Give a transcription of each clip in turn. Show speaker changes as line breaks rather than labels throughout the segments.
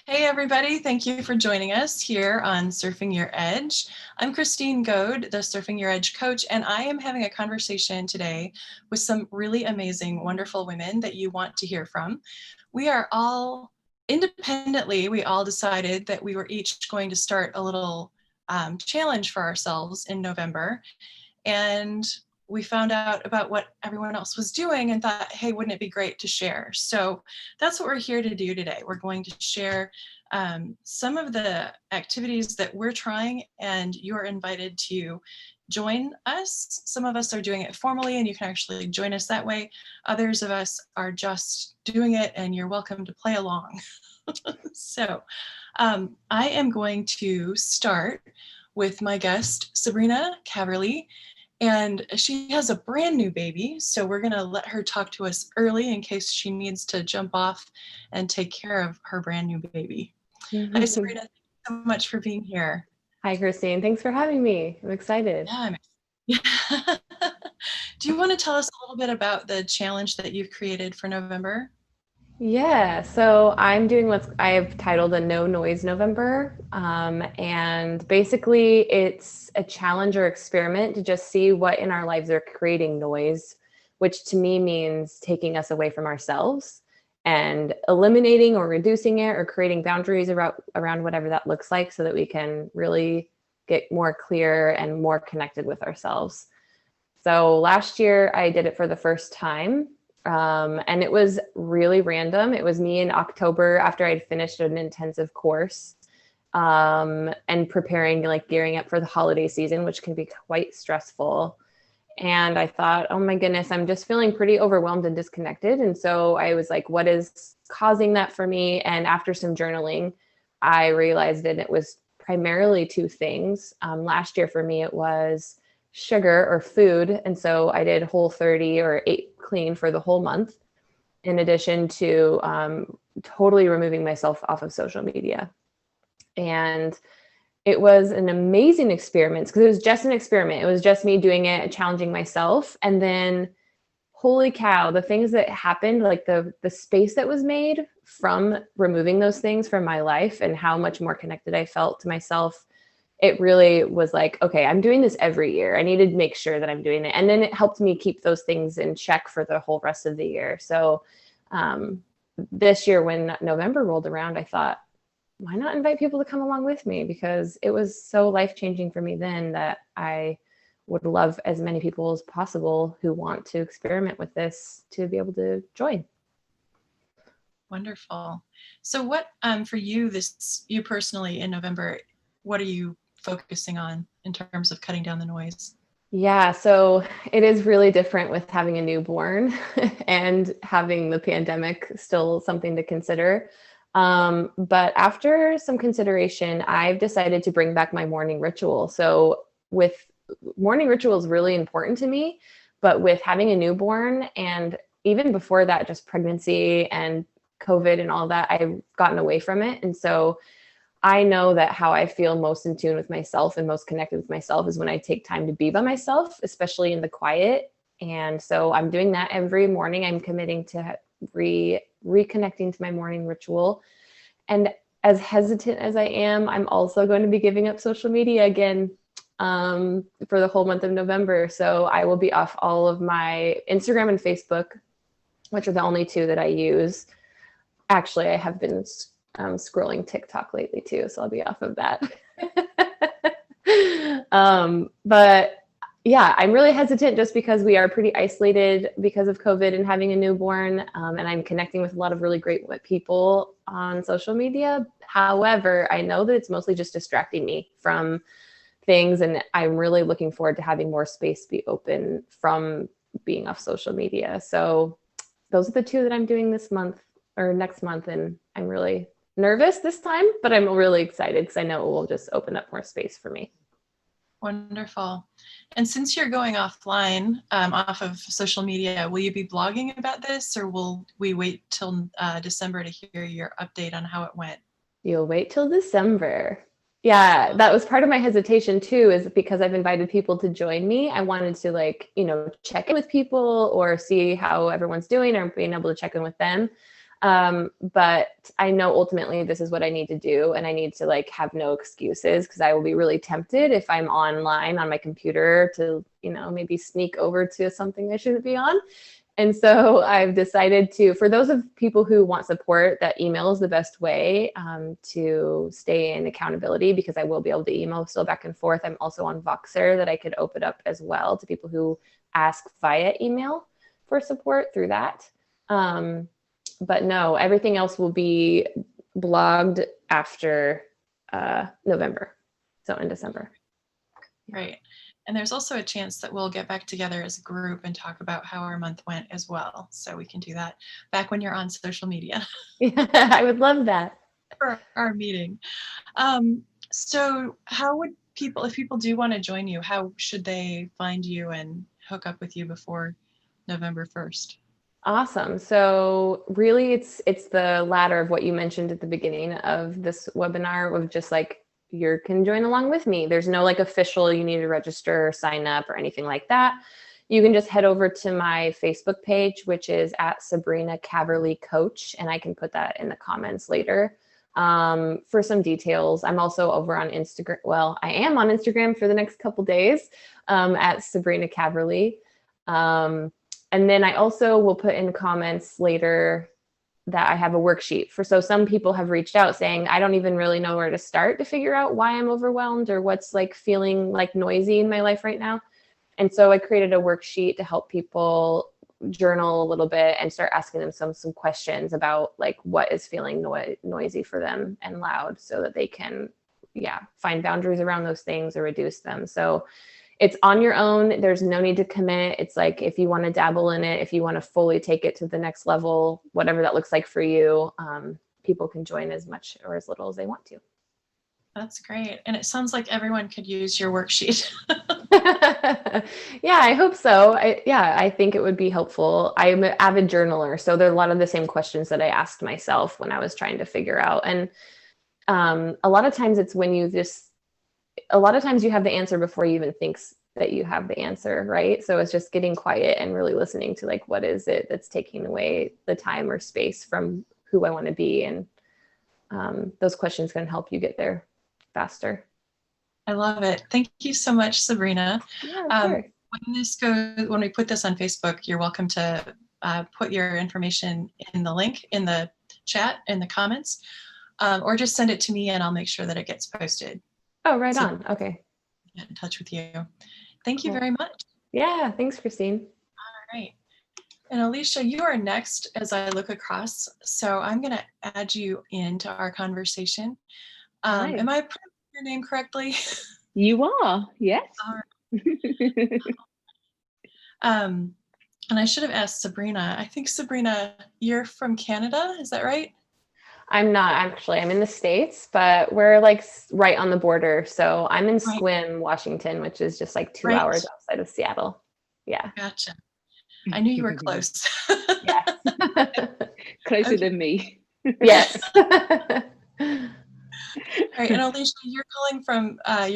Hey everybody, thank you for joining us here on Surfing Your Edge. I'm Christine Goad, the Surfing Your Edge coach, and I am having a conversation today with some really amazing, wonderful women that you want to hear from. We are all independently, we all decided that we were each going to start a little challenge for ourselves in November. And we found out about what everyone else was doing and thought, hey, wouldn't it be great to share? So that's what we're here to do today. We're going to share some of the activities that we're trying, and you're invited to join us. Some of us are doing it formally, and you can actually join us that way. Others of us are just doing it, and you're welcome to play along. So I am going to start with my guest, Sabrina Caverly. And she has a brand new baby, so we're going to let her talk to us early in case she needs to jump off and take care of her brand new baby. Hi, Sabrina. Thank you so much for being here.
Hi, Christine. Thanks for having me. I'm excited.
Yeah. Do you want to tell us a little bit about the challenge that you've created for November?
Yeah, so I'm doing what I've titled a No Noise November. And basically, it's a challenge or experiment to just see what in our lives are creating noise, which to me means taking us away from ourselves and eliminating or reducing it or creating boundaries around whatever that looks like so that we can really get more clear and more connected with ourselves. So last year I did it for the first time. And it was really random. It was me in October after I'd finished an intensive course and preparing, like gearing up for the holiday season, which can be quite stressful. And I thought, oh my goodness, I'm just feeling pretty overwhelmed and disconnected. And so I was like, what is causing that for me? And after some journaling, I realized that it was primarily two things. Last year for me, it was sugar or food. And so I did Whole30 or ate clean for the whole month, in addition to totally removing myself off of social media. And it was an amazing experience because it was just an experiment. It was just me doing it, challenging myself. And then, holy cow, the things that happened, like the space that was made from removing those things from my life and how much more connected I felt to myself, it really was like, okay, I'm doing this every year. I need to make sure that I'm doing it. And then it helped me keep those things in check for the whole rest of the year. So this year, when November rolled around, I thought, why not invite people to come along with me? Because it was so life-changing for me then that I would love as many people as possible who want to experiment with this to be able to join.
Wonderful. So what for you, you personally in November, what are you focusing on in terms of cutting down the noise?
Yeah, so it is really different with having a newborn and having the pandemic still something to consider. But after some consideration, I've decided to bring back my morning ritual. So with morning ritual is really important to me, but with having a newborn and even before that, just pregnancy and COVID and all that, I've gotten away from it. And so I know that how I feel most in tune with myself and most connected with myself is when I take time to be by myself, especially in the quiet. And so I'm doing that every morning. I'm committing to reconnecting to my morning ritual. And as hesitant as I am, I'm also going to be giving up social media again for the whole month of November. So I will be off all of my Instagram and Facebook, which are the only two that I use. Actually, I have been scrolling TikTok lately too, so I'll be off of that. But yeah, I'm really hesitant just because we are pretty isolated because of COVID and having a newborn, and I'm connecting with a lot of really great people on social media. However, I know that it's mostly just distracting me from things, and I'm really looking forward to having more space be open from being off social media. So those are the two that I'm doing this month or next month, and I'm really nervous this time, but I'm really excited because I know it will just open up more space for me.
Wonderful. And since you're going offline, off of social media, will you be blogging about this, or will we wait till December to hear your update on how it went?
You'll wait till December. Yeah, that was part of my hesitation too, is because I've invited people to join me. I wanted to check in with people or see how everyone's doing or being able to check in with them. But I know ultimately this is what I need to do, and I need to like have no excuses, because I will be really tempted if I'm online on my computer to, maybe sneak over to something I shouldn't be on. And so I've decided to, for those of people who want support, that email is the best way to stay in accountability, because I will be able to email still back and forth. I'm also on Voxer that I could open up as well to people who ask via email for support through that. But no, everything else will be blogged after November, so in December.
Right. And there's also a chance that we'll get back together as a group and talk about how our month went as well. So we can do that back when you're on social media.
Yeah, I would love that.
For our meeting. So how would people, if people do want to join you, how should they find you and hook up with you before November 1st?
Awesome. So really it's the latter of what you mentioned at the beginning of this webinar, of just like, you can join along with me. There's no like official, you need to register or sign up or anything like that. You can just head over to my Facebook page, which is at Sabrina Caverly Coach, and I can put that in the comments later for some details. I'm also over on Instagram. Well, I am on Instagram for the next couple days at Sabrina Caverly. And then I also will put in the comments later that I have a worksheet so some people have reached out saying, I don't even really know where to start to figure out why I'm overwhelmed or what's like feeling like noisy in my life right now. And so I created a worksheet to help people journal a little bit and start asking them some questions about like what is feeling noisy for them and loud, so that they can, find boundaries around those things or reduce them. So it's on your own. There's no need to commit. It's like, if you want to dabble in it, if you want to fully take it to the next level, whatever that looks like for you, people can join as much or as little as they want to.
That's great. And it sounds like everyone could use your worksheet.
Yeah, I hope so. I think it would be helpful. I'm an avid journaler, so there are a lot of the same questions that I asked myself when I was trying to figure out. And a lot of times it's when a lot of times you have the answer before you even think that you have the answer, right? So it's just getting quiet and really listening to like, what is it that's taking away the time or space from who I want to be? And those questions can help you get there faster.
I love it. Thank you so much, Sabrina.
Yeah, of course.
When we put this on Facebook, you're welcome to put your information in the link in the chat, in the comments, or just send it to me and I'll make sure that it gets posted.
Oh, right on. Okay.
Get in touch with you. Thank you
Cool.
very much.
Yeah, thanks, Christine.
All right. And Alicia, you are next as I look across. So I'm going to add you into our conversation. Am I pronouncing your name correctly?
You are, yes.
All right. And I should have asked Sabrina. I think, Sabrina, you're from Canada. Is that right?
I'm not actually. I'm in the States, but we're like right on the border. So I'm in Sequim, Washington, which is just like 2 hours outside of Seattle. Yeah.
Gotcha. I knew you were close.
Yes.
Closer than me.
Yes.
Right. And Alicia, you're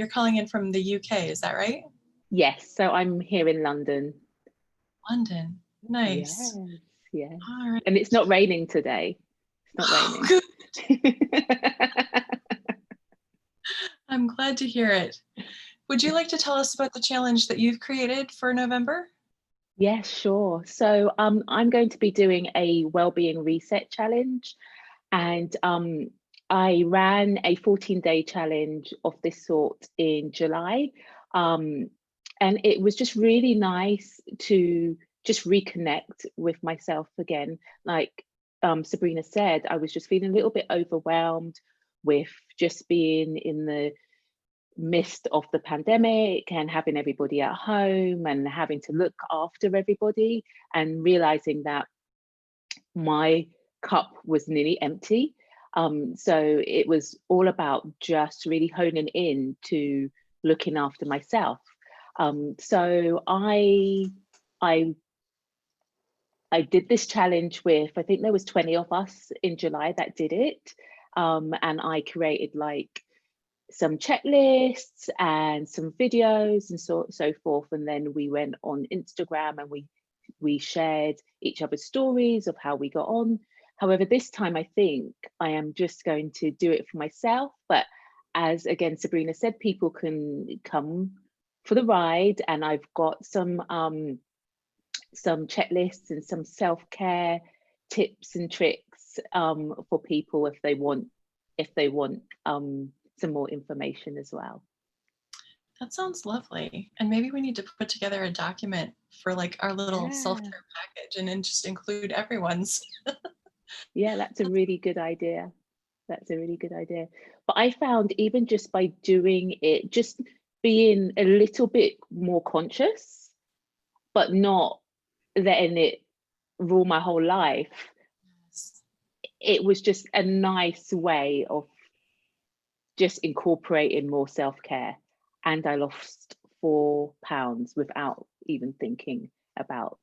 calling in from the UK, is that right?
Yes. So I'm here in London.
London. Nice.
Yes.
All right.
And it's not raining today. It's not
raining. I'm glad to hear it. Would you like to tell us about the challenge that you've created for November?
Yes, sure. So I'm going to be doing a wellbeing reset challenge, and I ran a 14-day challenge of this sort in July, and it was just really nice to just reconnect with myself again. Like Sabrina said, I was just feeling a little bit overwhelmed with just being in the midst of the pandemic and having everybody at home and having to look after everybody, and realizing that my cup was nearly empty. So it was all about just really honing in to looking after myself. So I did this challenge with, I think there was 20 of us in July that did it. And I created like some checklists and some videos and so forth. And then we went on Instagram and we shared each other's stories of how we got on. However, this time I think I am just going to do it for myself. But as again, Sabrina said, people can come for the ride, and I've got some checklists and some self-care tips and tricks for people if they want some more information as well.
That sounds lovely. And maybe we need to put together a document for like our little self-care package and then just include everyone's.
Yeah, that's a really good idea. That's a really good idea. But I found even just by doing it, just being a little bit more conscious, but not letting it rule my whole life, it was just a nice way of just incorporating more self-care. And I lost 4 pounds without even thinking about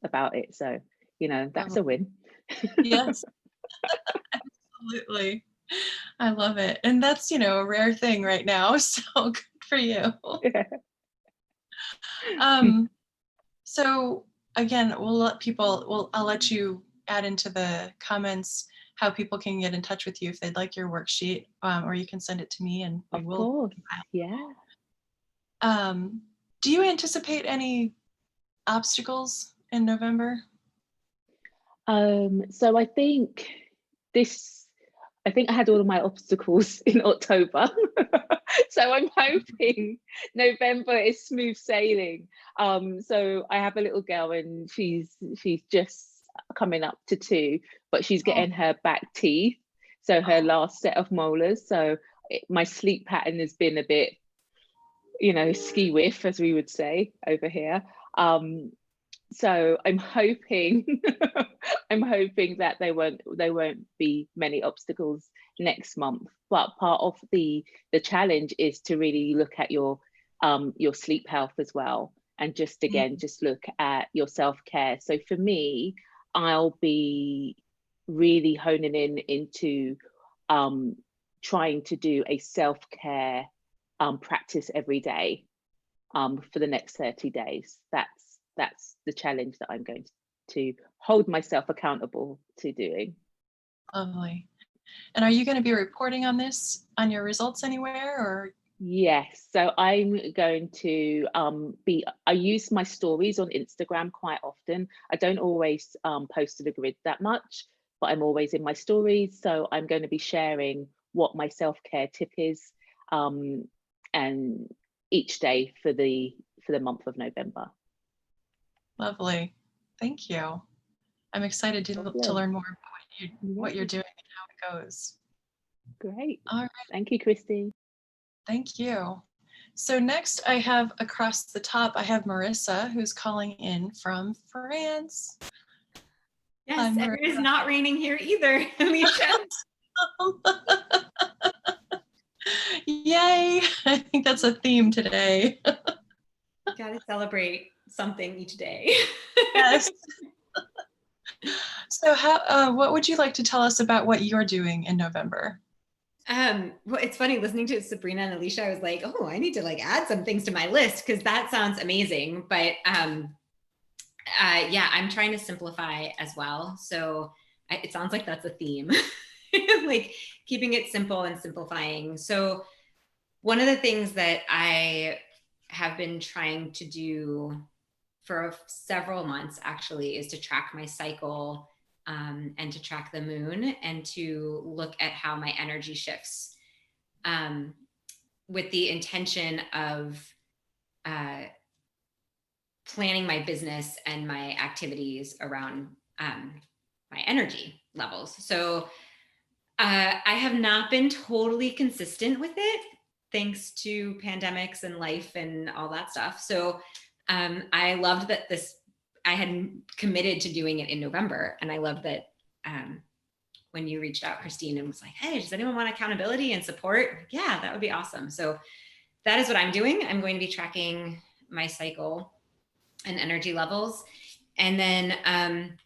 it. So, you know, that's a win.
Yes, absolutely. I love it. And that's, you know, a rare thing right now. So good for you. So again, I'll let you add into the comments how people can get in touch with you if they'd like your worksheet, or you can send it to me and we
Of
will.
course, yeah.
Do you anticipate any obstacles in November?
So I think I had all of my obstacles in October. So I'm hoping November is smooth sailing. So I have a little girl and she's just coming up to 2, but she's getting her back teeth. So her last set of molars. So my sleep pattern has been a bit, you know, ski whiff, as we would say over here. So I'm hoping I'm hoping that there won't be many obstacles next month. But part of the challenge is to really look at your sleep health as well, and just again just look at your self-care. So for me, I'll be really honing into trying to do a self-care practice every day for the next 30 days. That's the challenge that I'm going to hold myself accountable to doing.
Lovely. And are you going to be reporting on this, on your results anywhere, or?
Yes, so I'm going to I use my stories on Instagram quite often. I don't always post to the grid that much, but I'm always in my stories. So I'm going to be sharing what my self-care tip is, and each day for the month of November.
Lovely. Thank you. I'm excited to learn more about what you're doing and how it goes.
Great.
All right.
Thank you, Christy.
Thank you. So next I have across the top, I have Marissa, who's calling in from France.
Yes, and it is not raining here either, Alicia.
Yay! I think that's a theme today.
Got to celebrate something each day.
Yes. So what would you like to tell us about what you're doing in November?
Well, it's funny listening to Sabrina and Alicia. I was like, oh, I need to like add some things to my list because that sounds amazing. But yeah, I'm trying to simplify as well. So it sounds like that's a theme, like keeping it simple and simplifying. So one of the things that I have been trying to do for several months actually is to track my cycle, and to track the moon and to look at how my energy shifts, with the intention of planning my business and my activities around my energy levels. So I have not been totally consistent with it, thanks to pandemics and life and all that stuff. So I loved that I had committed to doing it in November. And I loved that when you reached out, Christine, and was like, hey, does anyone want accountability and support? Yeah, that would be awesome. So that is what I'm doing. I'm going to be tracking my cycle and energy levels. And then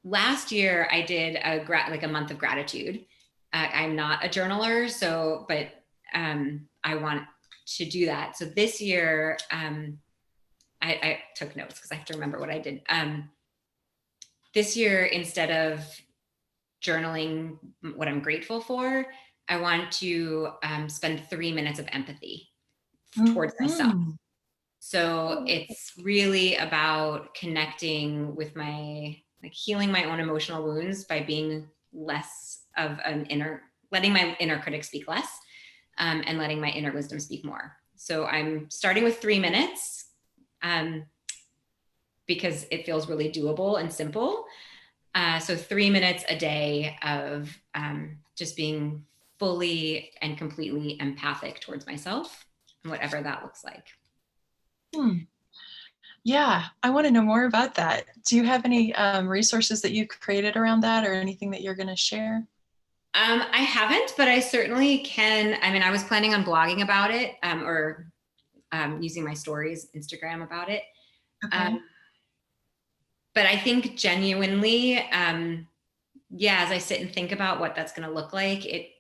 last year I did a month of gratitude. I'm not a journaler, but I want to do that. So this year, I took notes because I have to remember what I did. This year, instead of journaling what I'm grateful for, I want to spend 3 minutes of empathy towards myself. So it's really about connecting with like healing my own emotional wounds by being less of letting my inner critic speak less, and letting my inner wisdom speak more. So I'm starting with 3 minutes, because it feels really doable and simple. So 3 minutes a day of just being fully and completely empathic towards myself, and whatever that looks like.
Yeah, I want to know more about that. Do you have any resources that you've created around that, or anything that you're going to share?
I haven't, but I certainly can. I mean, I was planning on blogging about it, or using my stories, Instagram about it.
Okay.
But I think genuinely, as I sit and think about what that's going to look like,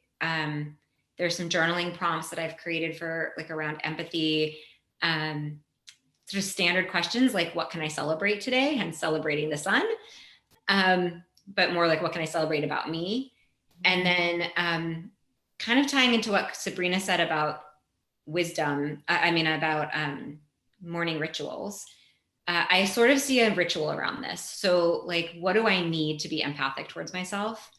there's some journaling prompts that I've created for like around empathy, sort of standard questions like, what can I celebrate today? And celebrating the sun. But more like, what can I celebrate about me? And then kind of tying into what Sabrina said about wisdom, about morning rituals. I sort of see a ritual around this. So like, what do I need to be empathic towards myself?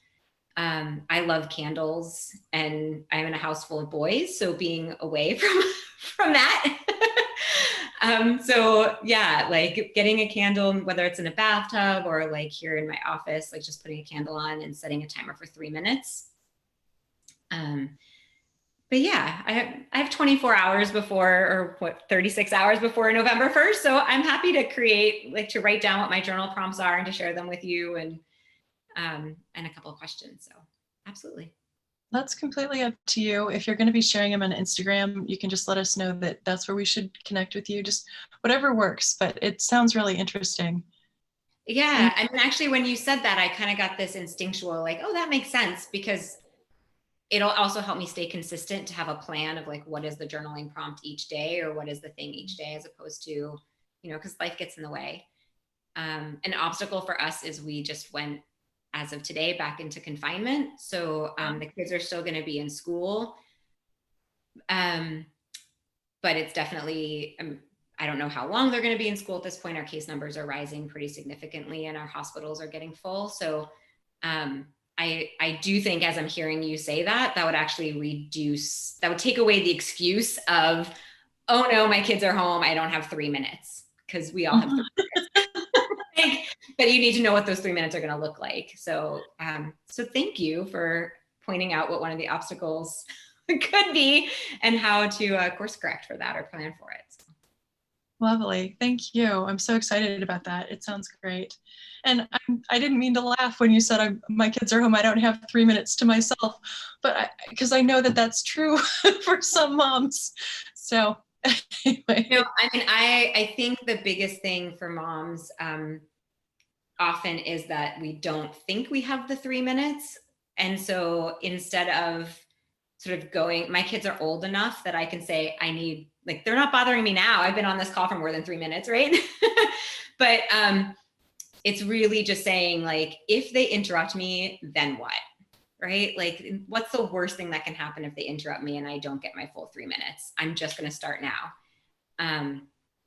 I love candles, and I'm in a house full of boys, so being away from that. So yeah, like getting a candle, whether it's in a bathtub or like here in my office, like just putting a candle on and setting a timer for 3 minutes. But yeah, I have 24 hours before, or 36 hours before November 1st. So I'm happy to write down what my journal prompts are and to share them with you, and a couple of questions. So absolutely.
That's completely up to you. If you're going to be sharing them on Instagram, you can just let us know that that's where we should connect with you. Just whatever works, but it sounds really interesting.
Yeah. I mean, actually, when you said that, I kind of got this instinctual, like, oh, that makes sense, because it'll also help me stay consistent to have a plan of like, what is the journaling prompt each day, or what is the thing each day, as opposed to, because life gets in the way. An obstacle for us is we just went, as of today, back into confinement. So the kids are still going to be in school. But it's definitely, I don't know how long they're going to be in school at this point. Our case numbers are rising pretty significantly, and our hospitals are getting full. So I do think, as I'm hearing you say that would actually that would take away the excuse of, oh no, my kids are home, I don't have 3 minutes, because we all have 3 minutes. But you need to know what those 3 minutes are going to look like. So, so thank you for pointing out what one of the obstacles could be, and how to course correct for that or plan for it. So.
Lovely. Thank you. I'm so excited about that. It sounds great. And I didn't mean to laugh when you said my kids are home, I don't have 3 minutes to myself, but because I know that that's true for some moms. So anyway.
I mean, I think the biggest thing for moms often is that we don't think we have the 3 minutes. And so instead of sort of going, my kids are old enough that I can say, I need, like, they're not bothering me now. I've been on this call for more than 3 minutes, right? But it's really just saying, like, if they interrupt me, then what? Right? Like, what's the worst thing that can happen if they interrupt me and I don't get my full 3 minutes? I'm just going to start now.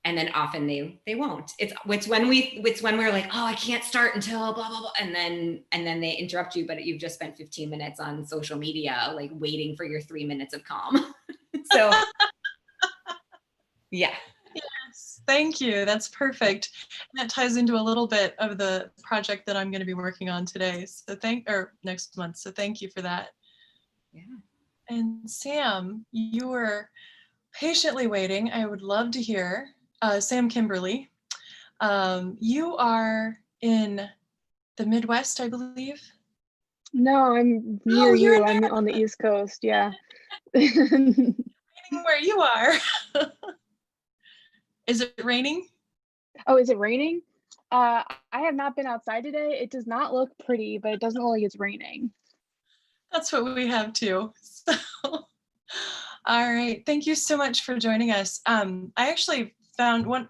And then often they won't. It's when we're like, oh, I can't start until blah, blah, blah. And then they interrupt you, but you've just spent 15 minutes on social media, like waiting for your 3 minutes of calm. So yeah.
Yes, thank you. That's perfect. And that ties into a little bit of the project that I'm going to be working on today. So next month. So thank you for that.
Yeah.
And Sam, you were patiently waiting. I would love to hear. Sam Kimberly, you are in the Midwest, I believe.
No, I'm near you. I'm on the East Coast. Yeah.
Where you are. Is it raining?
Oh, is it raining? I have not been outside today. It does not look pretty, but it doesn't look like it's raining.
That's what we have too. So, all right. Thank you so much for joining us. I actually found when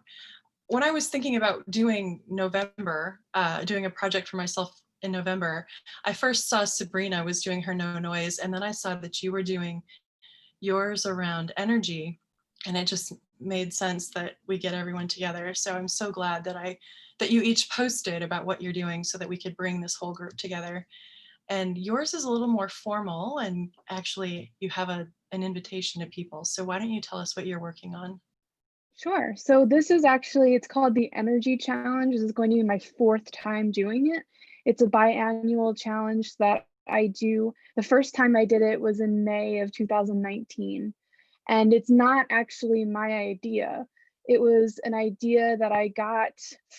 I was thinking about doing November, doing a project for myself in November, I first saw Sabrina was doing her no noise, and then I saw that you were doing yours around energy, and it just made sense that we get everyone together. So I'm so glad that you each posted about what you're doing so that we could bring this whole group together. And yours is a little more formal, and actually you have an invitation to people. So why don't you tell us what you're working on?
Sure. So this is actually, it's called the Energy Challenge. This is going to be my fourth time doing it. It's a biannual challenge that I do. The first time I did it was in May of 2019. And it's not actually my idea. It was an idea that I got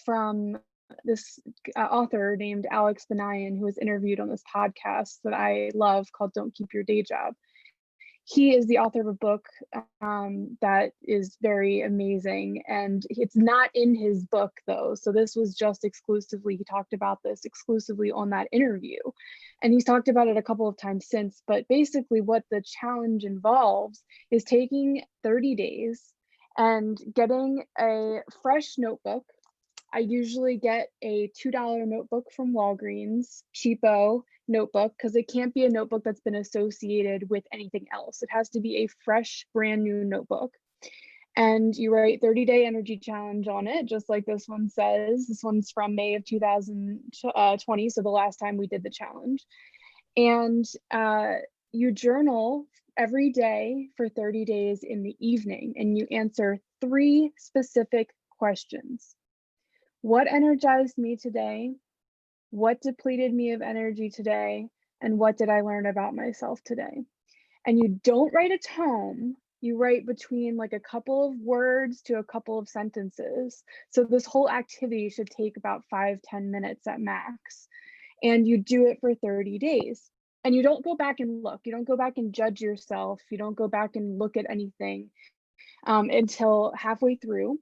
from this author named Alex Benayan, who was interviewed on this podcast that I love called Don't Keep Your Day Job. He is the author of a book that is very amazing, and it's not in his book though. So this was just exclusively, he talked about this exclusively on that interview, and he's talked about it a couple of times since. But basically what the challenge involves is taking 30 days and getting a fresh notebook. I usually get a $2 notebook from Walgreens, cheapo notebook, because it can't be a notebook that's been associated with anything else. It has to be a fresh, brand new notebook. And you write 30-day energy challenge on it, just like this one says. This one's from May of 2020, so the last time we did the challenge. And you journal every day for 30 days in the evening, and you answer 3 specific questions. What energized me today? What depleted me of energy today? And what did I learn about myself today? And you don't write a tome. You write between like a couple of words to a couple of sentences. So this whole activity should take about 5-10 minutes at max. And you do it for 30 days. And you don't go back and look. You don't go back and judge yourself. You don't go back and look at anything until halfway through.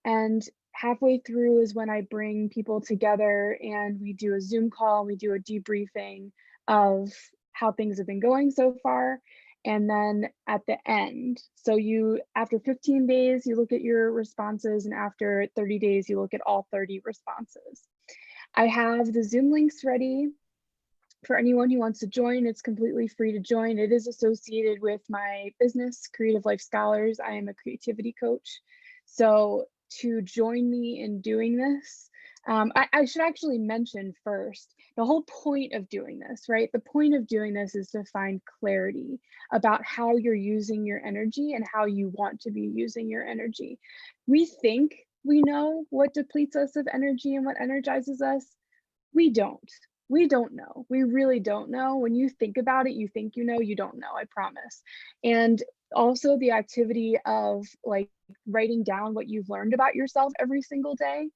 And halfway through is when I bring people together and we do a Zoom call, we do a debriefing of how things have been going so far. And then at the end, so after 15 days, you look at your responses, and after 30 days, you look at all 30 responses. I have the Zoom links ready for anyone who wants to join. It's completely free to join. It is associated with my business, Creative Life Scholars. I am a creativity coach. So to join me in doing this, I should actually mention first, the whole point of doing this, right? The point of doing this is to find clarity about how you're using your energy and how you want to be using your energy. We think we know what depletes us of energy and what energizes us. We don't. We don't know. We really don't know. When you think about it, you think you know, you don't know, I promise. And also the activity of like writing down what you've learned about yourself every single day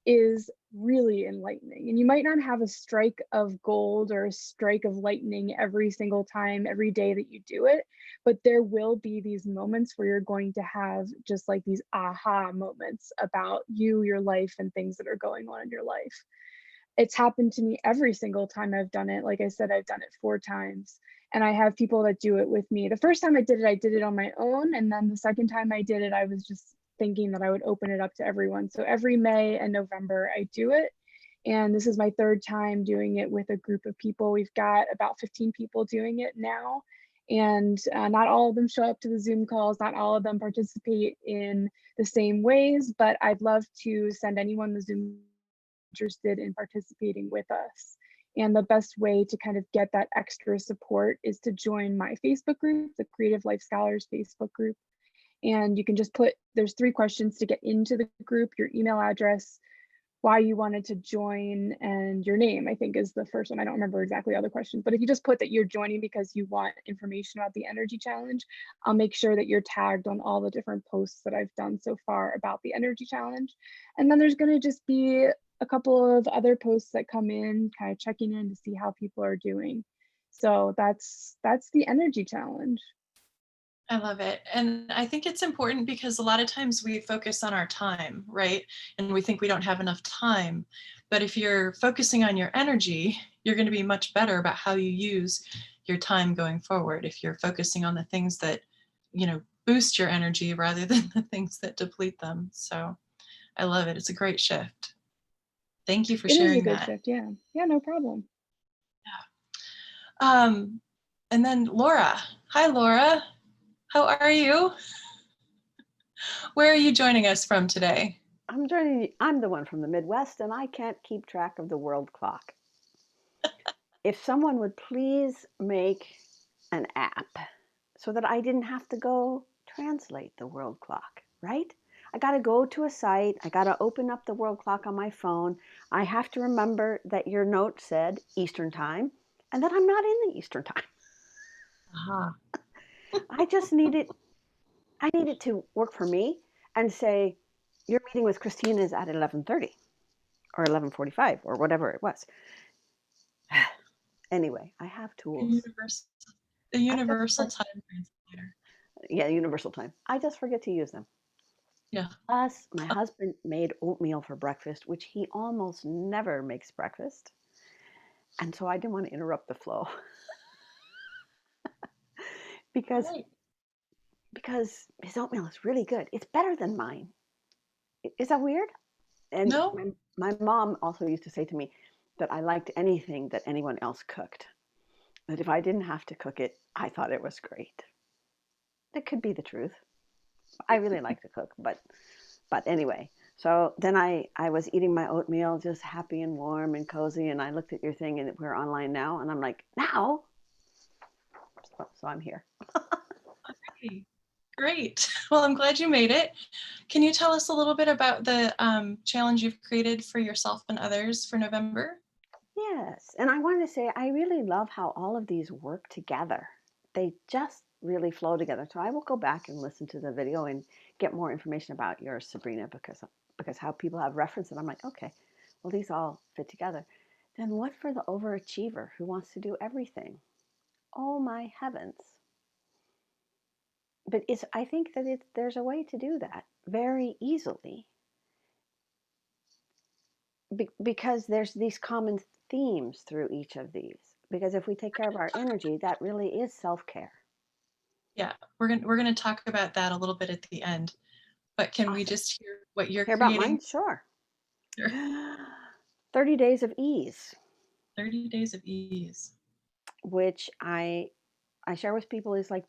is really enlightening. And you might not have a strike of gold or a strike of lightning every single time, every day that you do it, but there will be these moments where you're going to have just like these aha moments about you, your life, and things that are going on in your life. It's happened to me every single time I've done it. Like I said, I've done it 4 times, and I have people that do it with me. The first time I did it on my own. And then the second time I did it, I was just thinking that I would open it up to everyone. So every May and November I do it. And this is my 3rd time doing it with a group of people. We've got about 15 people doing it now. And not all of them show up to the Zoom calls. Not all of them participate in the same ways, but I'd love to send anyone the Zoom interested in participating with us. And the best way to kind of get that extra support is to join my Facebook group, the Creative Life Scholars Facebook group. And you can just there's 3 questions to get into the group: your email address, why you wanted to join, and your name, I think is the first one. I don't remember exactly all the questions, but if you just put that you're joining because you want information about the energy challenge, I'll make sure that you're tagged on all the different posts that I've done so far about the energy challenge. And then there's going to just be a couple of other posts that come in, kind of checking in to see how people are doing. So that's the energy challenge.
I love it. And I think it's important because a lot of times we focus on our time, right? And we think we don't have enough time. But if you're focusing on your energy, you're going to be much better about how you use your time going forward. If you're focusing on the things that, boost your energy rather than the things that deplete them. So I love it. It's a great shift. Thank you for
It is a
sharing
good
that.
shift. Yeah. Yeah, no problem.
And then Laura. Hi, Laura. How are you? Where are you joining us from today?
I'm the one from the Midwest, and I can't keep track of the world clock. If someone would please make an app so that I didn't have to go translate the world clock, right? I got to go to a site. I got to open up the world clock on my phone. I have to remember that your note said Eastern time and that I'm not in the Eastern time.
Uh-huh.
I just need it to work for me and say, your meeting with Christine is at 11:30 or 11:45 or whatever it was. Anyway, I have tools.
The universal time translator.
Yeah, universal time. I just forget to use them.
Yeah.
Plus, my husband made oatmeal for breakfast, which he almost never makes breakfast. And so I didn't want to interrupt the flow. because
Right.
because his oatmeal is really good. It's better than mine. Is that weird? And
No?
my mom also used to say to me that I liked anything that anyone else cooked. That if I didn't have to cook it, I thought it was great. It could be the truth. I really like to cook, but anyway. So then I was eating my oatmeal, just happy and warm and cozy, and I looked at your thing, and we're online now, and I'm like, now? So I'm here.
Okay. Great. Well, I'm glad you made it. Can you tell us a little bit about the challenge you've created for yourself and others for November?
Yes, and I wanted to say I really love how all of these work together. They just really flow together. So I will go back and listen to the video and get more information about yours, Sabrina, because how people have referenced it. I'm like, okay, well, these all fit together. Then what for the overachiever who wants to do everything? Oh my heavens. But I think that there's a way to do that very easily because there's these common themes through each of these. Because if we take care of our energy, that really is self-care.
Yeah, we're gonna talk about that a little bit at the end. But can we
Awesome.
just hear what you're
Hear about
creating?
mine? Sure.
Sure.
30 days of ease,
30 days of ease.
which I share with people is like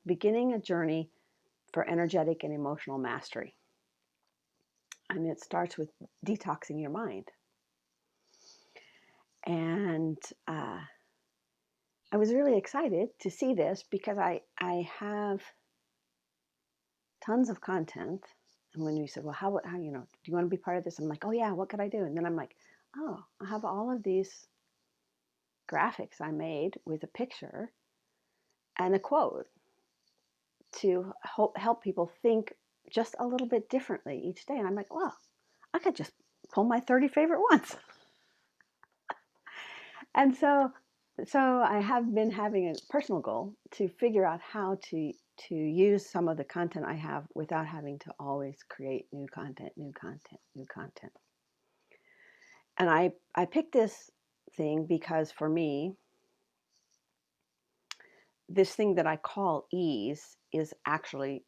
beginning a journey for energetic and emotional mastery. And it starts with detoxing your mind. And I was really excited to see this because I have tons of content. And when you said, well, how do you want to be part of this? I'm like, oh yeah, what could I do? And then I'm like, oh, I have all of these graphics I made with a picture and a quote to help people think just a little bit differently each day. And I'm like, well, I could just pull my 30 favorite ones. And so I have been having a personal goal to figure out how to use some of the content I have without having to always create new content. And I picked this thing because for me, this thing that I call ease is actually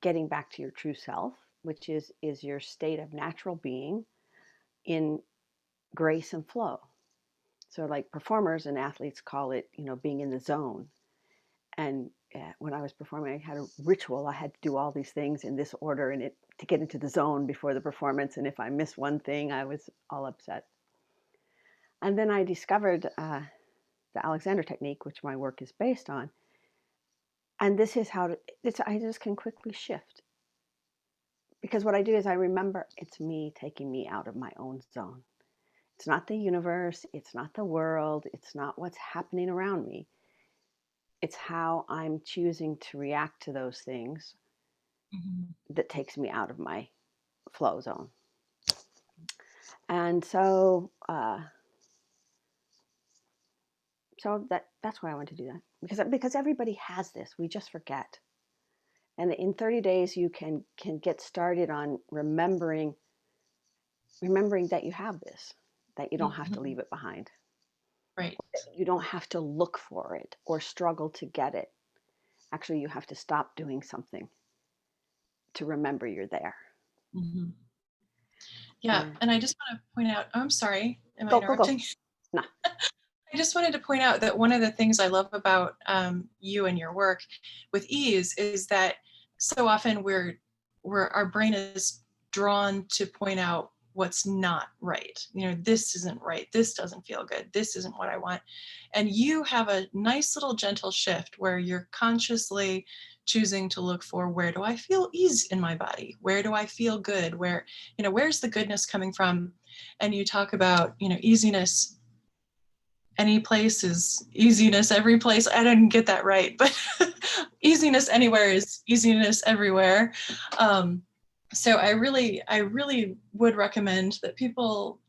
getting back to your true self, which is your state of natural being in grace and flow. So like performers and athletes call it, being in the zone. And when I was performing, I had a ritual. I had to do all these things in this order and to get into the zone before the performance. And if I missed one thing, I was all upset. And then I discovered the Alexander technique, which my work is based on. And this is how I just can quickly shift. Because what I do is I remember it's me taking me out of my own zone. It's not the universe. It's not the world. It's not what's happening around me. It's how I'm choosing to react to those things that takes me out of my flow zone. And so that's why I want to do that. Because everybody has this. We just forget. And in 30 days, you can get started on remembering that you have this, that you don't have to leave it behind.
Right.
You don't have to look for it or struggle to get it. Actually, you have to stop doing something to remember you're there.
Mm-hmm. Yeah. And I just want to point out, oh, I'm sorry. Am I
Go.
interrupting?
No.
I just wanted to point out that one of the things I love about you and your work with ease is that so often our brain is drawn to point out what's not right. This isn't right. This doesn't feel good. This isn't what I want. And you have a nice little gentle shift where you're consciously choosing to look for, where do I feel ease in my body? Where do I feel good? Where's the goodness coming from? And you talk about, easiness. Any place is easiness every place. I didn't get that right, but easiness anywhere is easiness everywhere. So I really would recommend that people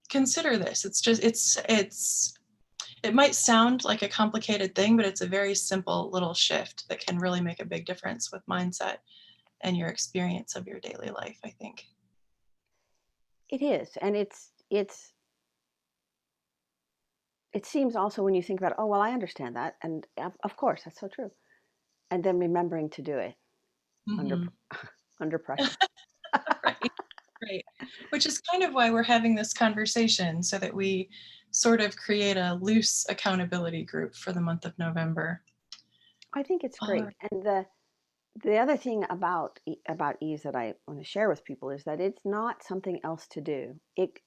consider this. It might sound like a complicated thing, but it's a very simple little shift that can really make a big difference with mindset and your experience of your daily life, I think.
It is. And it seems also, when you think about, oh, well, I understand that. And of course, that's so true. And then remembering to do it under pressure.
Right. Which is kind of why we're having this conversation, so that we sort of create a loose accountability group for the month of November.
I think it's great.
Right.
And the other thing about ease that I want to share with people is that it's not something else to do. It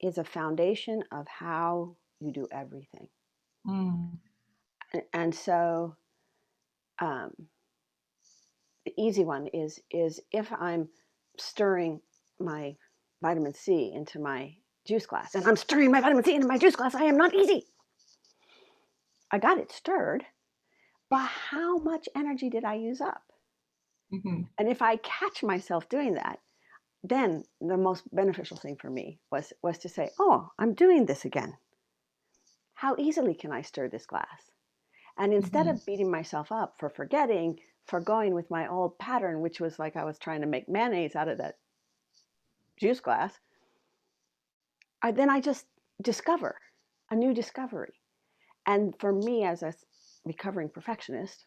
is a foundation of how you do everything. And so the easy one is if I'm stirring my vitamin C into my juice glass, and I'm stirring my vitamin C into my juice glass, I am not easy. I got it stirred, but how much energy did I use up? And if I catch myself doing that, then the most beneficial thing for me was to say, oh, I'm doing this again. How easily can I stir this glass? And instead of beating myself up for forgetting, for going with my old pattern, which was like I was trying to make mayonnaise out of that juice glass, then I just discover a new discovery. And for me, as a recovering perfectionist,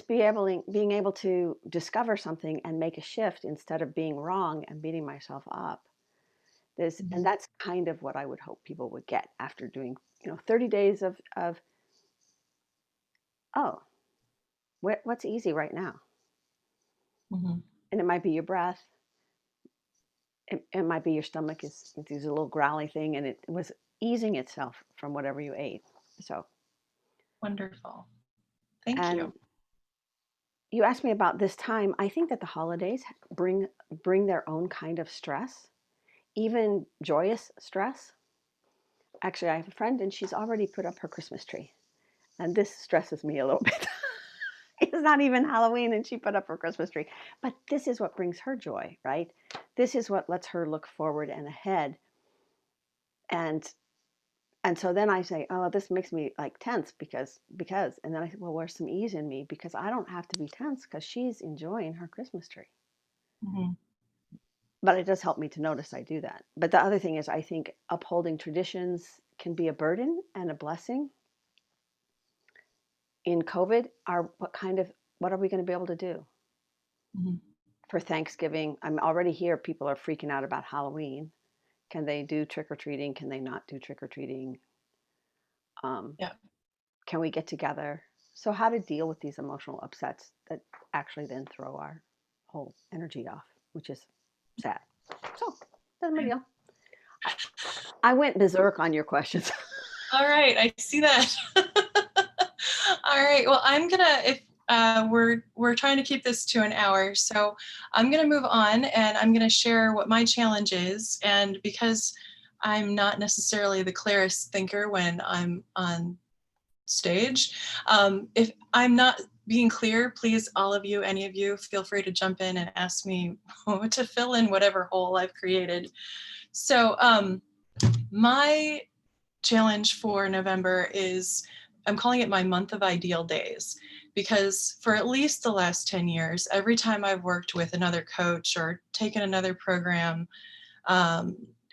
being able to discover something and make a shift instead of being wrong and beating myself up, and that's kind of what I would hope people would get after doing 30 days of oh, what's easy right now? And it might be your breath. It might be your stomach is a little growly thing, and it was easing itself from whatever you ate. So
wonderful. Thank you.
You asked me about this time. I think that the holidays bring their own kind of stress, even joyous stress. Actually, I have a friend, and she's already put up her Christmas tree, and this stresses me a little bit. It's not even Halloween and she put up her Christmas tree. But this is what brings her joy, right? This is what lets her look forward and ahead. And so then I say, oh, this makes me like tense because, and then I say, well, where's some ease in me? Because I don't have to be tense because she's enjoying her Christmas tree. But it does help me to notice I do that. But the other thing is, I think upholding traditions can be a burden and a blessing. In COVID, what are we going to be able to do? For Thanksgiving? I'm already here. People are freaking out about Halloween. Can they do trick-or-treating? Can they not do trick-or-treating? Can we get together? So how to deal with these emotional upsets that actually then throw our whole energy off, which is sad. So that's my deal. I went berserk on your questions.
All right, I see that. All right, well, I'm gonna, we're trying to keep this to an hour, so I'm gonna move on and I'm gonna share what my challenge is. And because I'm not necessarily the clearest thinker when I'm on stage, if I'm not being clear, please, all of you, any of you, feel free to jump in and ask me to fill in whatever hole I've created. So my challenge for November is, I'm calling it my month of ideal days, because for at least the last 10 years, every time I've worked with another coach or taken another program,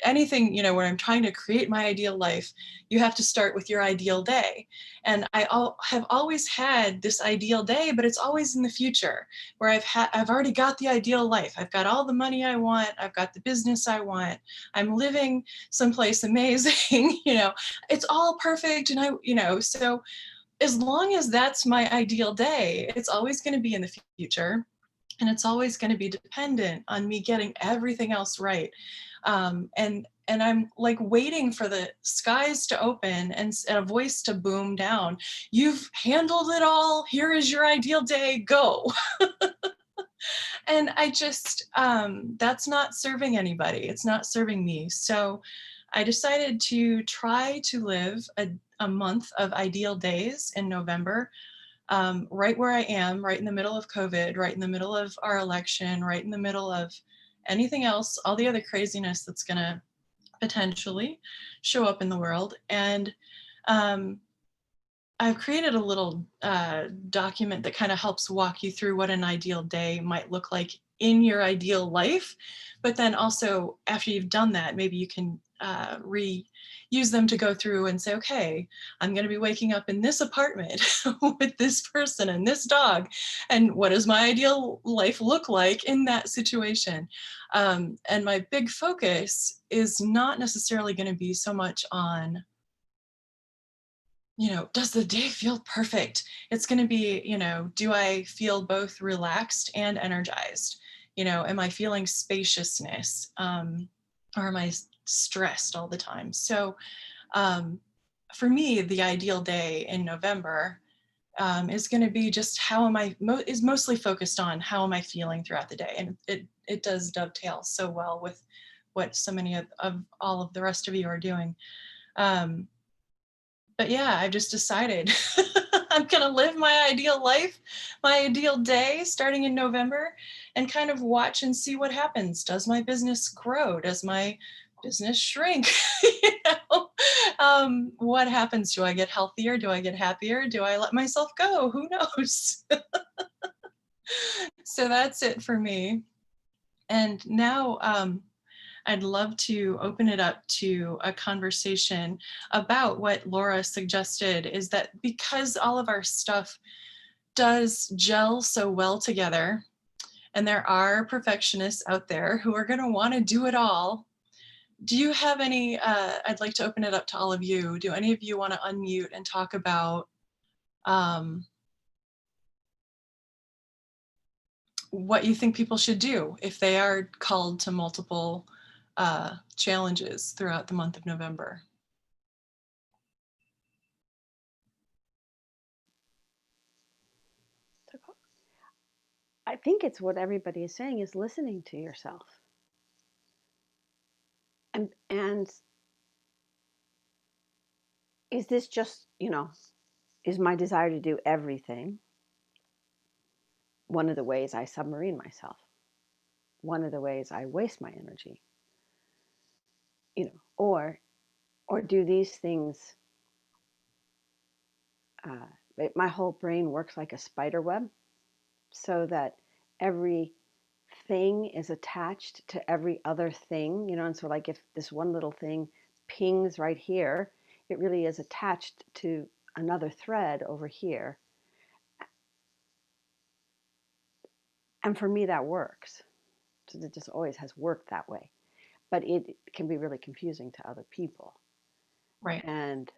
anything, when I'm trying to create my ideal life, you have to start with your ideal day. And have always had this ideal day, but it's always in the future, where I've already got the ideal life. I've got all the money I want. I've got the business I want. I'm living someplace amazing. It's all perfect. And so as long as that's my ideal day, it's always going to be in the future. And it's always going to be dependent on me getting everything else right. And I'm like waiting for the skies to open and a voice to boom down. You've handled it all. Here is your ideal day. Go. And I just, that's not serving anybody. It's not serving me. So I decided to try to live a month of ideal days in November, right where I am, right in the middle of COVID, right in the middle of our election, right in the middle of anything else, all the other craziness that's going to potentially show up in the world. And I've created a little document that kind of helps walk you through what an ideal day might look like in your ideal life. But then also, after you've done that, maybe you can reuse them to go through and say, okay, I'm going to be waking up in this apartment with this person and this dog. And what does my ideal life look like in that situation? And my big focus is not necessarily going to be so much on, does the day feel perfect? It's going to be, do I feel both relaxed and energized? Am I feeling spaciousness? Or am I stressed all the time? So for me, the ideal day in November is going to be just how am I, is mostly focused on how am I feeling throughout the day. And it does dovetail so well with what so many of all of the rest of you are doing. But yeah, I've just decided I'm going to live my ideal life, my ideal day starting in November, and kind of watch and see what happens. Does my business grow? Does my business shrink? What happens? Do I get healthier? Do I get happier? Do I let myself go? Who knows? So that's it for me. And now, I'd love to open it up to a conversation about what Laura suggested, is that because all of our stuff does gel so well together, and there are perfectionists out there who are going to want to do it all. Do you have any, I'd like to open it up to all of you. Do any of you want to unmute and talk about what you think people should do if they are called to multiple challenges throughout the month of November?
I think it's what everybody is saying, is listening to yourself. And is this just, is my desire to do everything one of the ways I submarine myself? One of the ways I waste my energy? Or do these things, my whole brain works like a spider web, so that every thing is attached to every other thing, and so like if this one little thing pings right here, it really is attached to another thread over here. And for me, that works. So it just always has worked that way. But it can be really confusing to other people.
Right.
And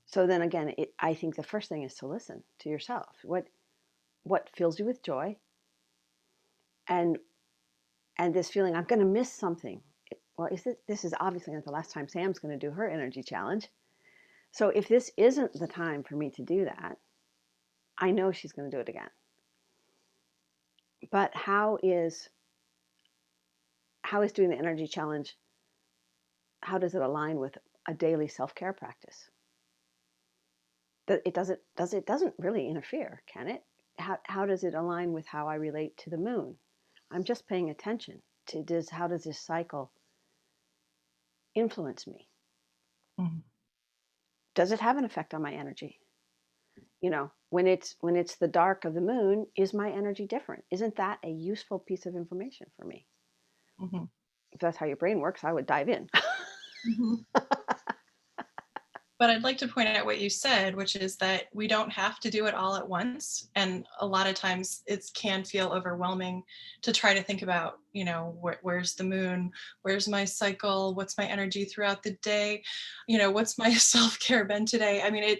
so then again, I think the first thing is to listen to yourself. What fills you with joy? And this feeling, I'm going to miss something. Well, this is obviously not the last time Sam's going to do her energy challenge. So if this isn't the time for me to do that, I know she's going to do it again. But how is doing the energy challenge, how does it align with a daily self-care practice? It doesn't really interfere, can it? How does it align with how I relate to the moon? I'm just paying attention to how does this cycle influence me? Mm-hmm. Does it have an effect on my energy? When it's the dark of the moon, is my energy different? Isn't that a useful piece of information for me?
Mm-hmm.
if that's how your brain works, I would dive in.
Mhm. But I'd like to point out what you said, which is that we don't have to do it all at once. And a lot of times it can feel overwhelming to try to think about, where's the moon? Where's my cycle? What's my energy throughout the day? What's my self-care been today? I mean,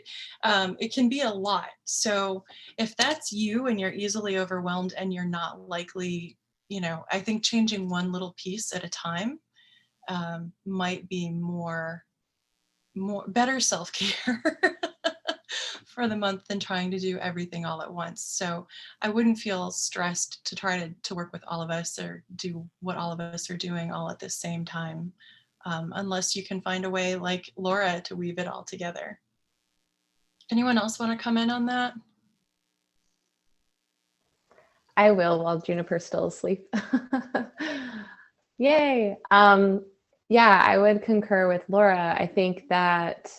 it can be a lot. So if that's you and you're easily overwhelmed and you're not likely, I think changing one little piece at a time might be better self-care for the month than trying to do everything all at once. So I wouldn't feel stressed to try to work with all of us or do what all of us are doing all at the same time, unless you can find a way like Laura to weave it all together. Anyone else want to come in on that?
I will while Juniper's still asleep. Yay. Yeah, I would concur with Laura. I think that,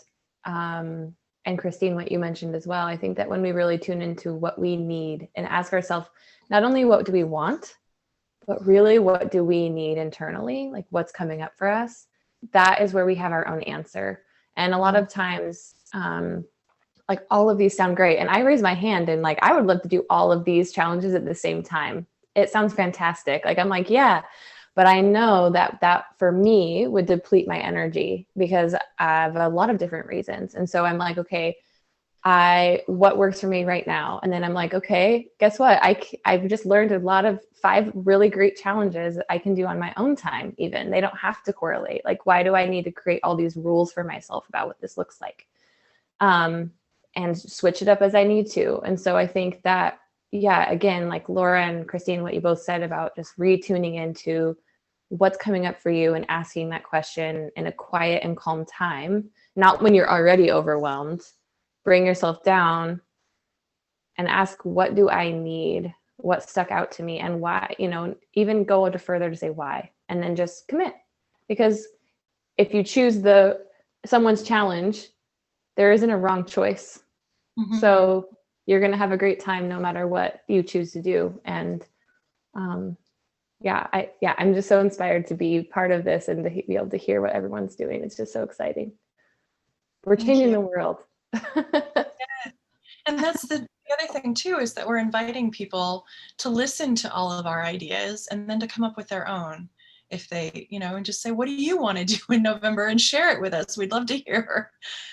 and Christine, what you mentioned as well, I think that when we really tune into what we need and ask ourselves, not only what do we want, but really what do we need internally, like what's coming up for us, that is where we have our own answer. And a lot of times, like all of these sound great. And I raise my hand and like, I would love to do all of these challenges at the same time. It sounds fantastic. Like, I'm like, yeah, but I know that for me would deplete my energy because I have a lot of different reasons. And so I'm like, okay, what works for me right now? And then I'm like, okay, guess what? I've just learned a lot of 5 really great challenges that I can do on my own time. Even they don't have to correlate. Like, why do I need to create all these rules for myself about what this looks like? And switch it up as I need to. And so I think that, yeah, again, like Laura and Christine, what you both said about just retuning into what's coming up for you and asking that question in a quiet and calm time, not when you're already overwhelmed. Bring yourself down and ask, what do I need? What stuck out to me and why? Even go further to say why, and then just commit. Because if you choose someone's challenge, there isn't a wrong choice.
Mm-hmm.
So you're going to have a great time no matter what you choose to do. And I'm just so inspired to be part of this and to be able to hear what everyone's doing. It's just so exciting. We're changing the world.
And that's the other thing too, is that we're inviting people to listen to all of our ideas and then to come up with their own. If they, and just say, what do you want to do in November, and share it with us. We'd love to hear.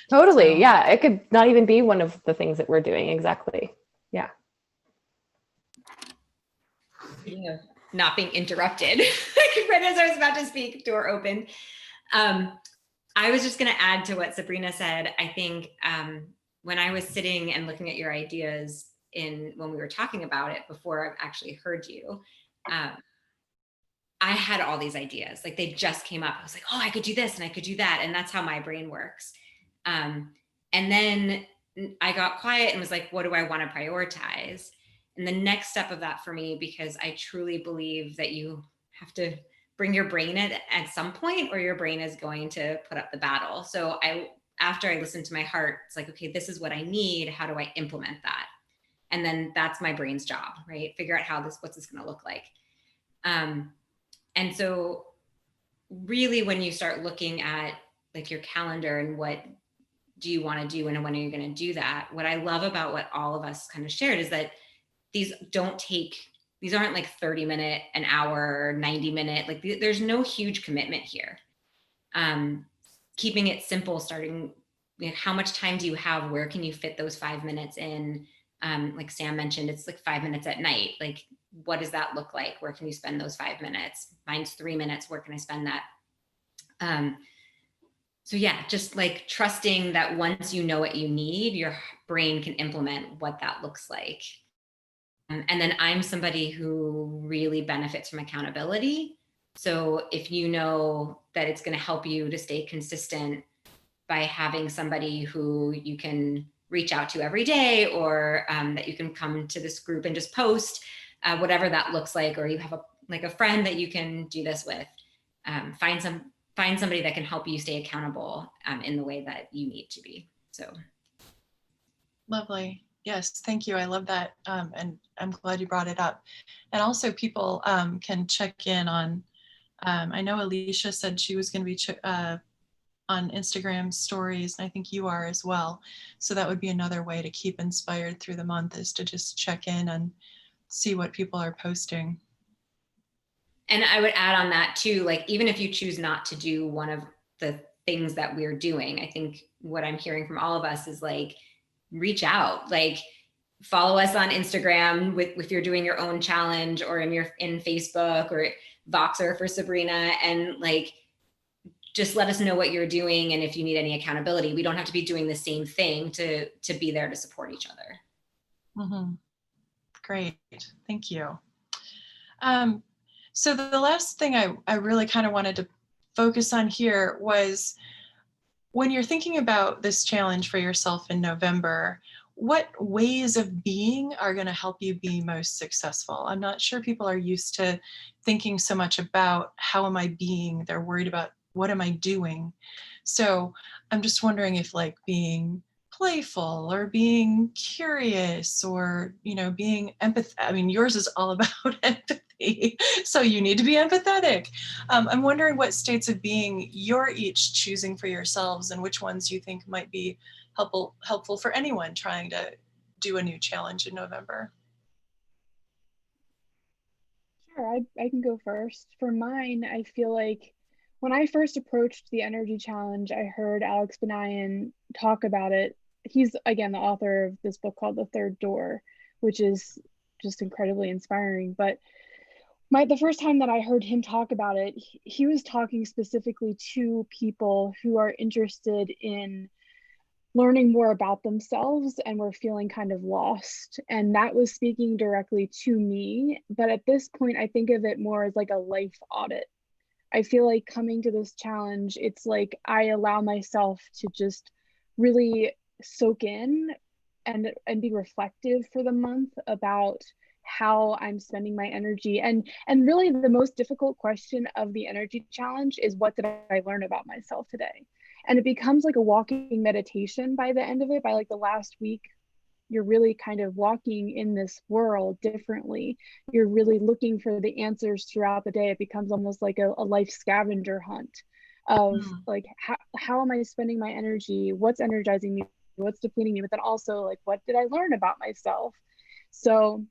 Totally.
So.
Yeah. It could not even be one of the things that we're doing. Exactly. Yeah.
Speaking of not being interrupted, right as I was about to speak, door open. I was just going to add to what Sabrina said. I think when I was sitting and looking at your ideas when we were talking about it before I've actually heard you, I had all these ideas, like they just came up. I was like, oh, I could do this and I could do that. And that's how my brain works. And then I got quiet and was like, what do I want to prioritize? And the next step of that for me, because I truly believe that you have to bring your brain in at some point, or your brain is going to put up the battle. So after I listened to my heart, it's like, okay, this is what I need. How do I implement that? And then that's my brain's job, right? Figure out what's this going to look like. And so really when you start looking at like your calendar and what do you want to do and when are you going to do that, what I love about what all of us kind of shared is that these aren't like 30-minute, an hour, 90-minute, like there's no huge commitment here. Keeping it simple, starting, how much time do you have? Where can you fit those 5 minutes in? Like Sam mentioned, it's like 5 minutes at night. Like, what does that look like? Where can you spend those 5 minutes? Mine's 3 minutes. Where can I spend that? So yeah, just like trusting that once you know what you need, your brain can implement what that looks like. And then I'm somebody who really benefits from accountability. So if you know that it's going to help you to stay consistent by having somebody who you can reach out to every day, or that you can come to this group and just post, whatever that looks like, or you have a friend that you can do this with, find somebody that can help you stay accountable in the way that you need to be. So.
Lovely. Yes, thank you. I love that. And I'm glad you brought it up. And also people can check in on I know Alicia said she was going to be on Instagram stories, and I think you are as well. So that would be another way to keep inspired through the month, is to just check in and see what people are posting.
And I would add on that too, like, even if you choose not to do one of the things that we're doing, I think what I'm hearing from all of us is like, reach out, like follow us on Instagram if you're doing your own challenge, or in Facebook, or Voxer for Sabrina, and like, just let us know what you're doing. And if you need any accountability, we don't have to be doing the same thing to be there to support each other.
Mm-hmm. Great, thank you. So the last thing I really kind of wanted to focus on here was, when you're thinking about this challenge for yourself in November, what ways of being are going to help you be most successful? I'm not sure people are used to thinking so much about how am I being. They're worried about what am I doing. So I'm just wondering if, like, being playful or being curious, or, you know, being empathetic. I mean, yours is all about empathy, so you need to be empathetic. I'm wondering what states of being you're each choosing for yourselves, and which ones you think might be helpful for anyone trying to do a new challenge in November.
Sure, I can go first. For mine, I feel like when I first approached the energy challenge, I heard Alex Benayan talk about it. He's, again, the author of this book called The Third Door, which is just incredibly inspiring. But the first time that I heard him talk about it, he was talking specifically to people who are interested in learning more about themselves and were feeling kind of lost. And that was speaking directly to me. But at this point, I think of it more as like a life audit. I feel like coming to this challenge, it's like I allow myself to just really soak in and be reflective for the month about how I'm spending my energy. And really the most difficult question of the energy challenge is, what did I learn about myself today? And it becomes like a walking meditation by the end of it. By like the last week, you're really kind of walking in this world differently. You're really looking for the answers throughout the day. It becomes almost like a life scavenger hunt of like, how am I spending my energy? What's energizing me? What's depleting me? But then also, like, what did I learn about myself? So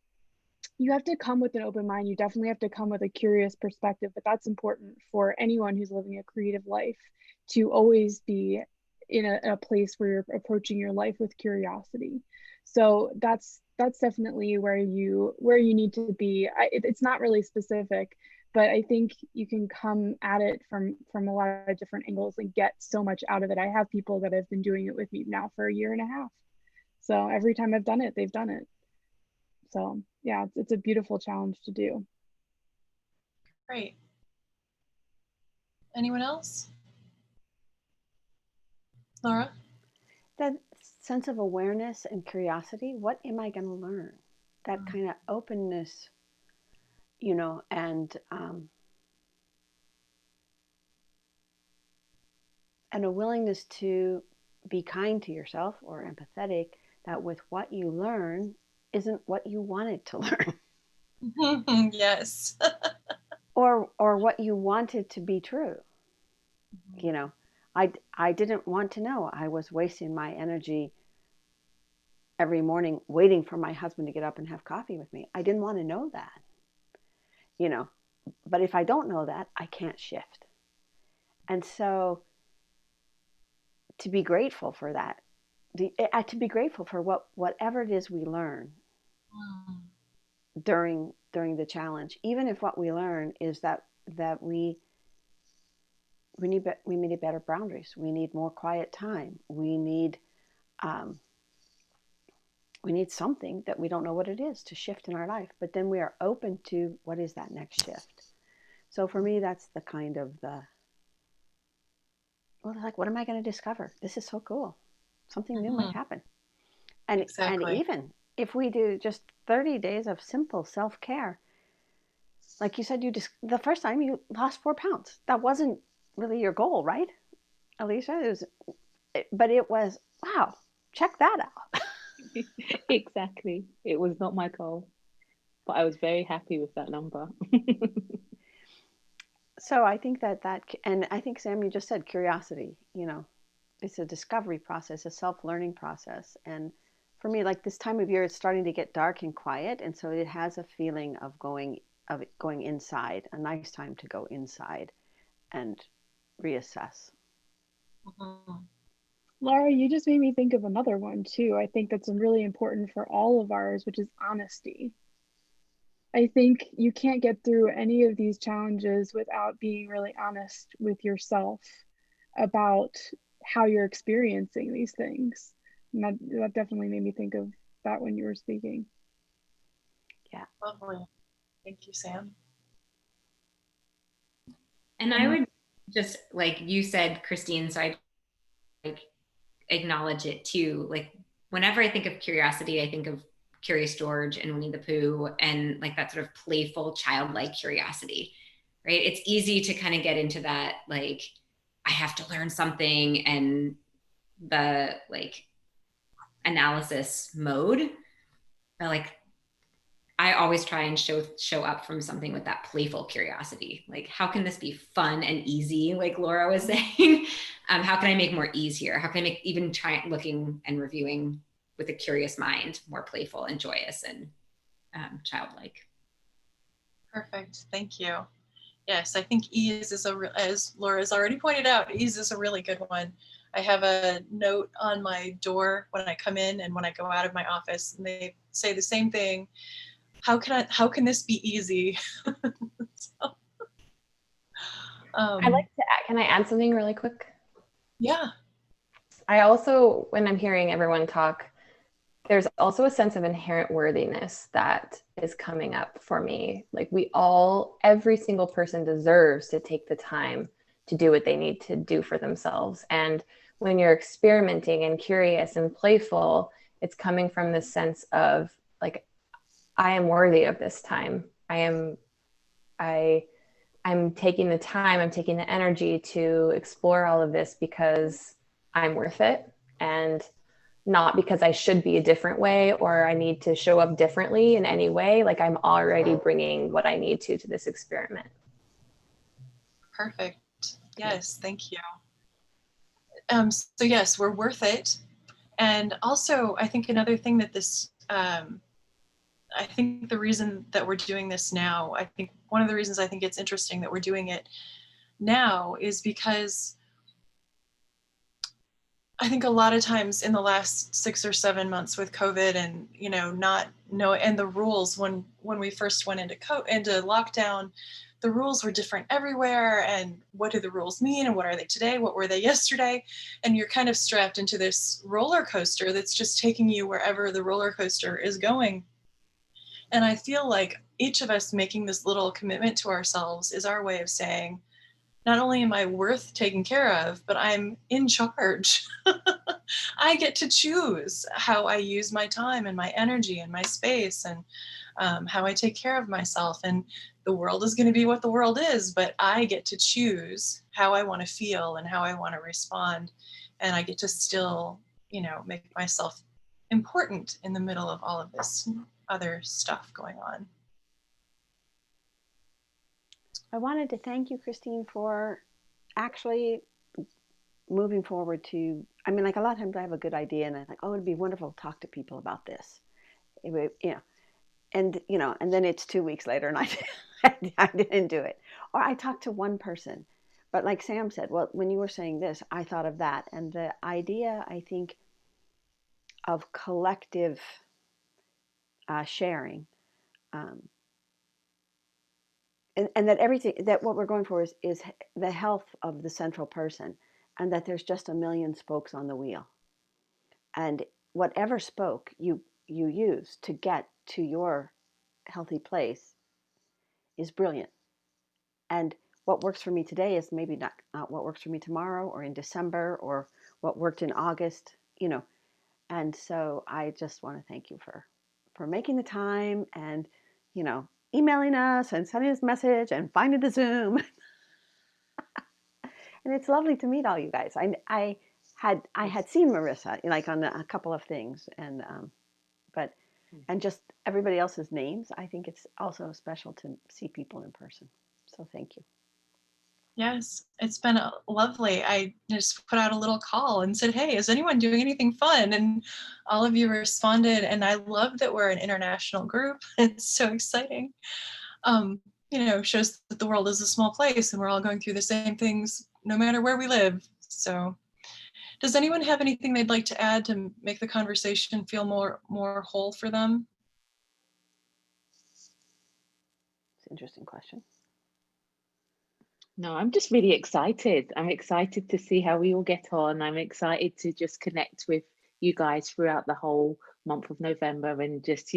you have to come with an open mind. You definitely have to come with a curious perspective, but that's important for anyone who's living a creative life, to always be in a place where you're approaching your life with curiosity. So that's definitely where you need to be. It's not really specific, but I think you can come at it from a lot of different angles and get so much out of it. I have people that have been doing it with me now for a year and a half. So every time I've done it, they've done it. So yeah, it's a beautiful challenge to do.
Great. Anyone else? Laura?
That sense of awareness and curiosity. What am I going to learn? That kind of openness, you know, and a willingness to be kind to yourself, or empathetic, that with what you learn isn't what you wanted to learn.
Yes.
or what you wanted to be true. You know, I didn't want to know I was wasting my energy every morning waiting for my husband to get up and have coffee with me. I didn't want to know that, you know, but if I don't know that, I can't shift. And so to be grateful for that, to be grateful for whatever it is we learn during the challenge, even if what we learn is that we need better boundaries. We need more quiet time. We need something that we don't know what it is to shift in our life, but then we are open to what is that next shift. So for me, that's the kind of like, what am I going to discover? This is so cool. Something new might happen. And
exactly.
And even if we do just 30 days of simple self-care, like you said, the first time you lost 4 pounds. That wasn't really your goal, right, Alicia? But it was, wow, check that out.
Exactly. It was not my goal, but I was very happy with that number.
So I think and I think, Sam, you just said curiosity, it's a discovery process, a self-learning process. And for me, like this time of year, it's starting to get dark and quiet. And so it has a feeling of going inside, a nice time to go inside and reassess.
Mhm.
Laura, you just made me think of another one too. I think that's really important for all of ours, which is honesty. I think you can't get through any of these challenges without being really honest with yourself about how you're experiencing these things. And that definitely made me think of that when you were speaking.
Yeah.
Lovely. Thank you, Sam.
And I would just, like you said, Christine, so I like acknowledge it too. Like whenever I think of curiosity, I think of Curious George and Winnie the Pooh and like that sort of playful, childlike curiosity, right? It's easy to kind of get into that, like, I have to learn something and the like analysis mode. But like I always try and show up from something with that playful curiosity. Like, how can this be fun and easy? Like Laura was saying, how can I make more ease here? How can I make even try looking and reviewing with a curious mind more playful and joyous and childlike?
Perfect. Thank you. Yes, I think ease is as Laura's already pointed out, ease is a really good one. I have a note on my door when I come in and when I go out of my office, and they say the same thing. How can this be easy? So,
Can I add something really quick?
yeah.
I also, when I'm hearing everyone talk, there's also a sense of inherent worthiness that is coming up for me. Like every single person deserves to take the time to do what they need to do for themselves. And when you're experimenting and curious and playful, it's coming from this sense of like, I am worthy of this time. I'm taking the time, I'm taking the energy to explore all of this because I'm worth it, and not because I should be a different way or I need to show up differently in any way. Like I'm already bringing what I need to this experiment.
Perfect. Yes, thank you. So yes, we're worth it. And also, I think another thing that I think the reason that we're doing this now, I think one of the reasons I think it's interesting that we're doing it now is because I think a lot of times in the last 6 or 7 months with COVID and, not know, and the rules when we first went into lockdown, the rules were different everywhere. And what do the rules mean? And what are they today? What were they yesterday? And you're kind of strapped into this roller coaster that's just taking you wherever the roller coaster is going. And I feel like each of us making this little commitment to ourselves is our way of saying, not only am I worth taking care of, but I'm in charge. I get to choose how I use my time and my energy and my space and how I take care of myself. And the world is going to be what the world is, but I get to choose how I want to feel and how I want to respond. And I get to still, make myself important in the middle of all of this other stuff going on.
I wanted to thank you, Christine, for actually moving forward to, like a lot of times I have a good idea and I think, oh, it'd be wonderful to talk to people about this. And then it's 2 weeks later and I didn't do it. Or I talked to one person. But like Sam said, well, when you were saying this, I thought of that. And the idea, I think, of collective sharing, and that everything, that what we're going for is the health of the central person, and that there's just a million spokes on the wheel. And whatever spoke you use to get to your healthy place is brilliant. And what works for me today is maybe not what works for me tomorrow or in December or what worked in August, And so I just want to thank you for making the time and, emailing us and sending us a message and finding the Zoom. And it's lovely to meet all you guys. I had seen Marissa like on a couple of things, and just everybody else's names. I think it's also special to see people in person. So thank you.
Yes, it's been lovely. I just put out a little call and said, hey, is anyone doing anything fun? And all of you responded. And I love that we're an international group. It's so exciting. Um, shows that the world is a small place and we're all going through the same things no matter where we live. So does anyone have anything they'd like to add to make the conversation feel more whole for them?
It's an interesting question.
No, I'm just really excited. I'm excited to see how we all get on. I'm excited to just connect with you guys throughout the whole month of November and just,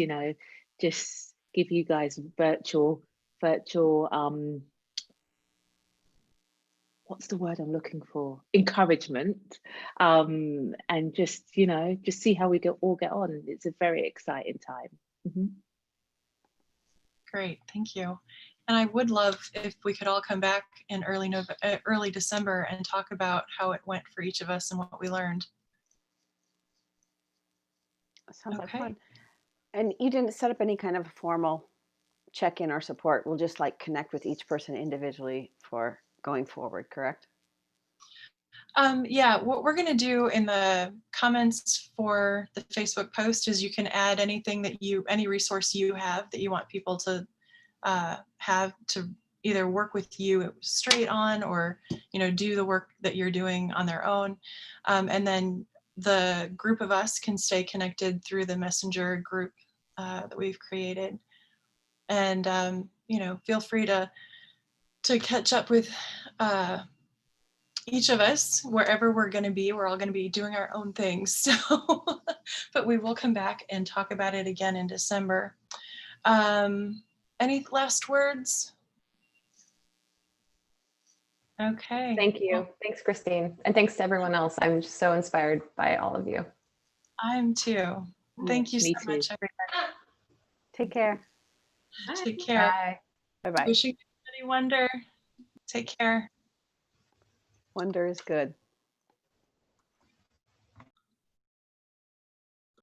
just give you guys virtual, what's the word I'm looking for? Encouragement. And just, just see how we all get on. It's a very exciting time. Mhm.
Great, thank you. And I would love if we could all come back in early December and talk about how it went for each of us and what we learned.
Sounds like
Okay.
fun. And you didn't set up any kind of formal check-in or support. We'll just like connect with each person individually for going forward, correct?
Yeah, what we're going to do in the comments for the Facebook post is you can add anything that any resource you have that you want people to have to either work with you straight on or, do the work that you're doing on their own. And then the group of us can stay connected through the messenger group that we've created. And, feel free to catch up with each of us wherever we're going to be. We're all going to be doing our own things. So, but we will come back and talk about it again in December. Any last words? Okay.
Thank you.
Well,
Thanks, Christine. And thanks to everyone else. I'm just so inspired by all of you.
I'm too. Thank you so
Me too.
much, everybody.
Take care.
Take care.
Bye.
Bye-bye.
Wishing everybody wonder. Take care.
Wonder is good.